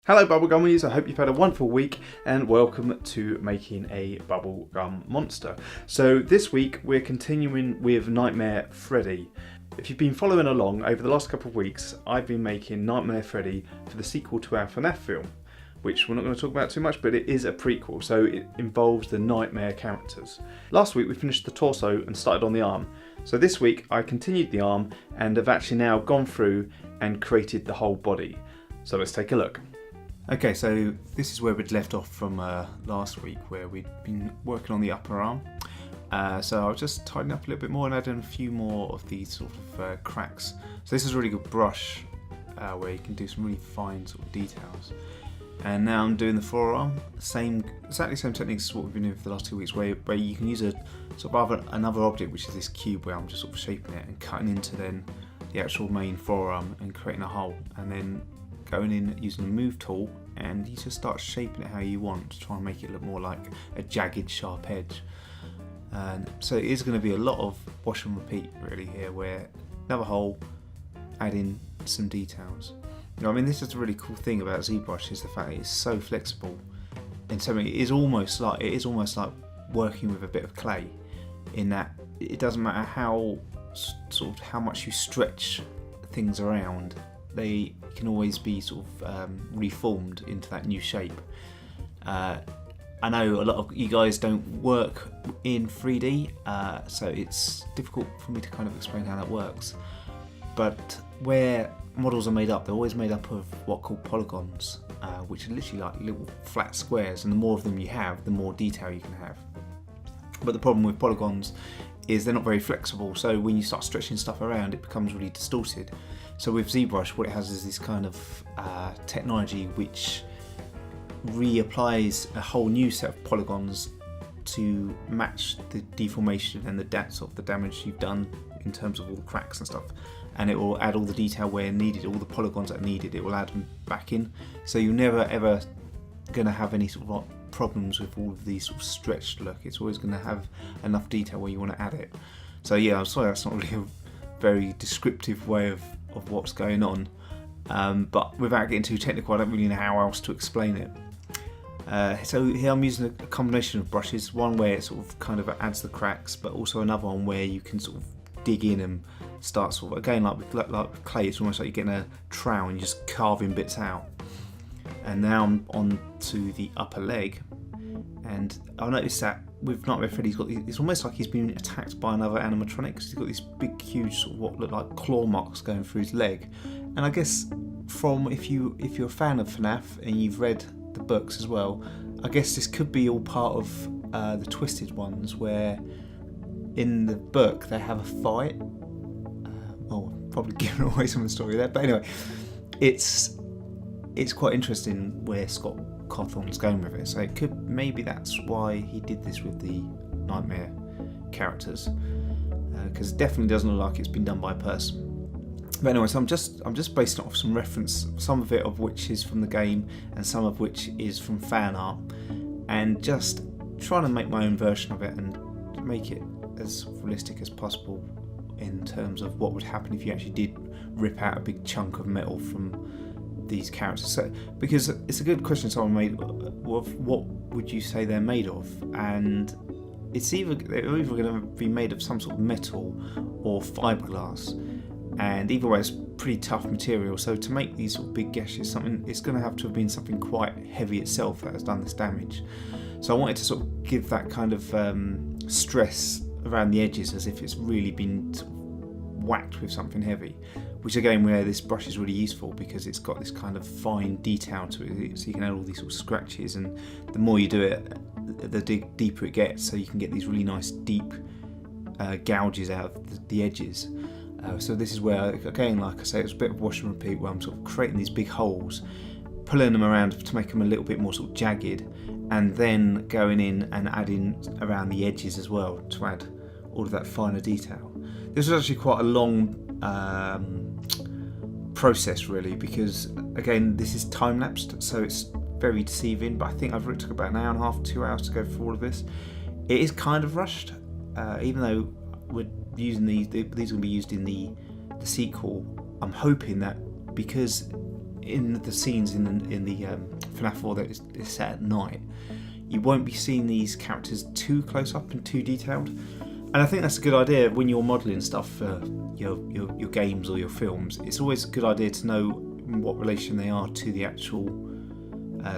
Hello Bubblegummies, I hope you've had a wonderful week and welcome to making a Bubblegum Monster. So this week we're continuing with Nightmare Freddy. If you've been following along over the last couple of weeks, I've been making Nightmare Freddy for the sequel to our FNAF film, which we're not going to talk about too much, but it is a prequel, so it involves the Nightmare characters. Last week we finished the torso and started on the arm, so this week I continued the arm and have actually now gone through and created the whole body. So let's take a look. Okay, so this is where we'd left off from last week, where we'd been working on the upper arm. So I'll just tighten up a little bit more and add in a few more of these sort of cracks. So this is a really good brush where you can do some really fine sort of details. And now I'm doing the forearm, exactly the same techniques as what we've been doing for the last 2 weeks, where you can use a sort of another object, which is this cube, where I'm just sort of shaping it and cutting into then the actual main forearm and creating a hole, and then going in using the move tool, and you just start shaping it how you want to try and make it look more like a jagged, sharp edge. And so it is going to be a lot of wash and repeat really here, where another hole, add in some details. You know, I mean, this is the really cool thing about ZBrush, is the fact that it's so flexible. And so it is almost like working with a bit of clay, in that it doesn't matter how much you stretch things around, they can always be sort of reformed into that new shape. I know a lot of you guys don't work in 3D, so it's difficult for me to kind of explain how that works. But where models are made up, they're always made up of what are called polygons, which are literally like little flat squares, and the more of them you have, the more detail you can have. But the problem with polygons is they're not very flexible, so when you start stretching stuff around, it becomes really distorted. So with ZBrush, what it has is this kind of technology which reapplies a whole new set of polygons to match the deformation and the depth of the damage you've done in terms of all the cracks and stuff, and it will add all the detail where needed, all the polygons that are needed, it will add them back in. So you're never ever going to have any sort of problems with all of these sort of stretched look. It's always going to have enough detail where you want to add it. So yeah, I'm sorry that's not really a very descriptive way of what's going on, but without getting too technical, I don't really know how else to explain it. So here I'm using a combination of brushes, one where it sort of kind of adds the cracks, but also another one where you can sort of dig in and start sort of, again, like with clay, it's almost like you're getting a trowel and you're just carving bits out. And now I'm on to the upper leg, and I noticed that with Nightmare Freddy, it's almost like he's been attacked by another animatronic, because he's got these big, huge, sort of what look like claw marks going through his leg. And I guess from if you're a fan of FNAF and you've read the books as well, I guess this could be all part of the Twisted ones, where in the book they have a fight. Probably giving away some of the story there, but anyway, it's quite interesting where Scott Cawthon's going with it. So maybe that's why he did this with the Nightmare characters, because it definitely doesn't look like it's been done by a person. But anyway, so I'm just basing it off some reference, some of it of which is from the game and some of which is from fan art, and just trying to make my own version of it and make it as realistic as possible in terms of what would happen if you actually did rip out a big chunk of metal from these characters. So, because it's a good question someone made, of what would you say they're made of? And they're either going to be made of some sort of metal or fiberglass, and either way it's pretty tough material. So to make these sort of big gashes, it's going to have to have been something quite heavy itself that has done this damage. So I wanted to sort of give that kind of stress around the edges, as if it's really been sort of whacked with something heavy, which again, where this brush is really useful, because it's got this kind of fine detail to it, so you can add all these sort of scratches, and the more you do it, the deeper it gets, so you can get these really nice deep gouges out of the edges. So this is where, again, like I say, it's a bit of wash and repeat, where I'm sort of creating these big holes, pulling them around to make them a little bit more sort of jagged, and then going in and adding around the edges as well to add all of that finer detail. This was actually quite a long process really, because again, this is time lapsed, so it's very deceiving, but I think it took about an hour and a half, 2 hours to go through all of this. It is kind of rushed, even though we're using these are going to be used in the sequel. I'm hoping that because in the scenes in the FNAF 4 that is set at night, you won't be seeing these characters too close up and too detailed. And I think that's a good idea when you're modelling stuff for your games or your films. It's always a good idea to know what relation they are to the actual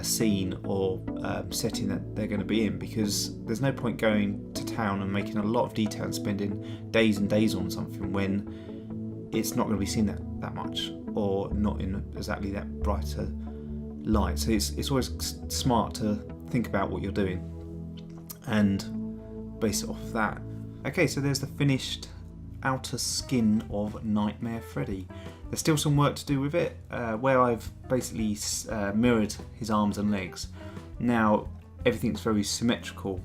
scene or setting that they're going to be in, because there's no point going to town and making a lot of detail and spending days and days on something when it's not going to be seen that much, or not in exactly that brighter light. So it's always smart to think about what you're doing and base it off of that. Okay, so there's the finished outer skin of Nightmare Freddy. There's still some work to do with it, where I've basically mirrored his arms and legs. Now everything's very symmetrical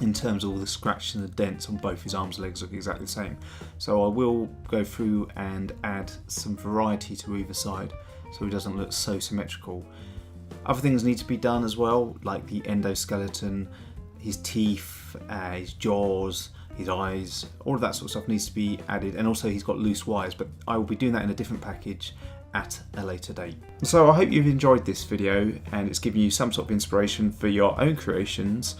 in terms of all the scratches and the dents on both his arms and legs look exactly the same. So I will go through and add some variety to either side so he doesn't look so symmetrical. Other things need to be done as well, like the endoskeleton, his teeth, his jaws, his eyes, all of that sort of stuff needs to be added, and also he's got loose wires, but I will be doing that in a different package at a later date. So I hope you've enjoyed this video and it's given you some sort of inspiration for your own creations.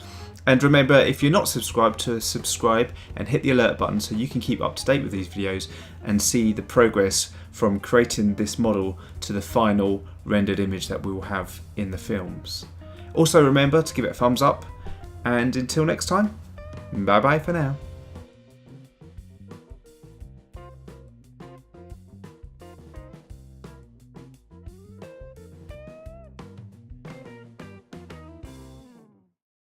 And remember, if you're not subscribed, to subscribe and hit the alert button so you can keep up to date with these videos and see the progress from creating this model to the final rendered image that we will have in the films. Also remember to give it a thumbs up, and until next time, bye bye for now.